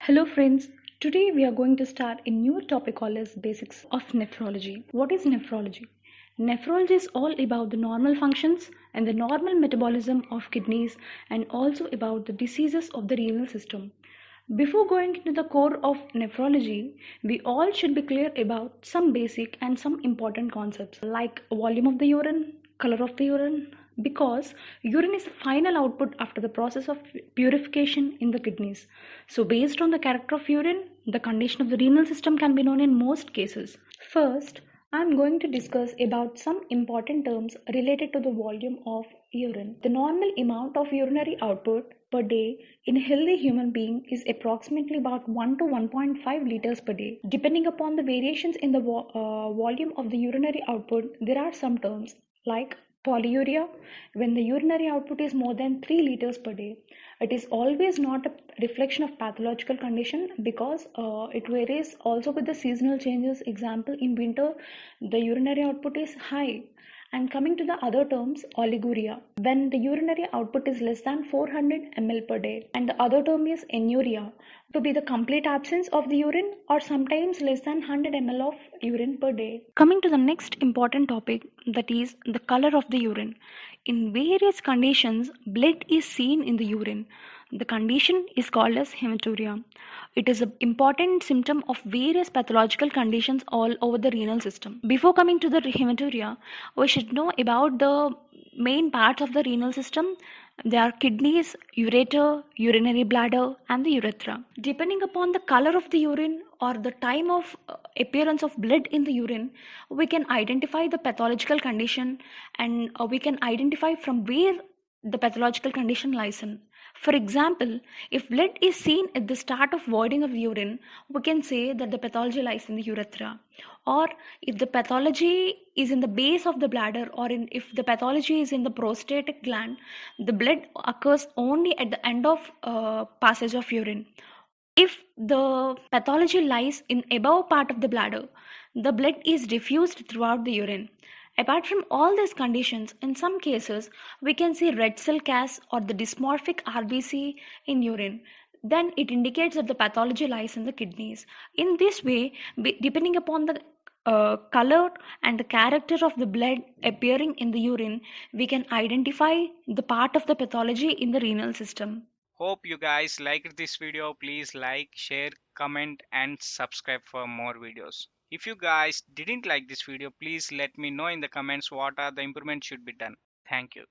Hello friends, today we are going to start a new topic called as basics of nephrology. What is nephrology? Nephrology is all about the normal functions and the normal metabolism of kidneys and also about the diseases of the renal system. Before going into the core of nephrology, we all should be clear about some basic and some important concepts like volume of the urine, color of the urine, because urine is the final output after the process of purification in the kidneys. So based on the character of urine, the condition of the renal system can be known in most cases. First, I am going to discuss about some important terms related to the volume of urine. The normal amount of urinary output per day in a healthy human being is approximately about 1 to 1.5 liters per day. Depending upon the variations in the volume of the urinary output, there are some terms like polyuria, when the urinary output is more than 3 liters per day. It is always not a reflection of pathological condition because it varies also with the seasonal changes. Example, in winter the urinary output is high. And coming to the other terms, oliguria, when the urinary output is less than 400 ml per day. And the other term is anuria, to be the complete absence of the urine or sometimes less than 100 ml of urine per day. Coming to the next important topic, that is the color of the urine. In various conditions, blood is seen in the urine. The condition is called as hematuria. It is an important symptom of various pathological conditions all over the renal system. Before coming to the hematuria, we should know about the main parts of the renal system. They are kidneys, ureter, urinary bladder, and the urethra. Depending upon the color of the urine or the time of appearance of blood in the urine, we can identify the pathological condition, and we can identify from where the pathological condition lies in. For example, if blood is seen at the start of voiding of urine, we can say that the pathology lies in the urethra. Or if the pathology is in the base of the bladder, or if the pathology is in the prostatic gland, the blood occurs only at the end of passage of urine. If the pathology lies in above part of the bladder, the blood is diffused throughout the urine. Apart from all these conditions, in some cases, we can see red cell CAS or the dysmorphic RBC in urine. Then it indicates that the pathology lies in the kidneys. In this way, depending upon the color and the character of the blood appearing in the urine, we can identify the part of the pathology in the renal system. Hope you guys liked this video. Please like, share, comment and subscribe for more videos. If you guys didn't like this video, please let me know in the comments what are the improvements should be done. Thank you.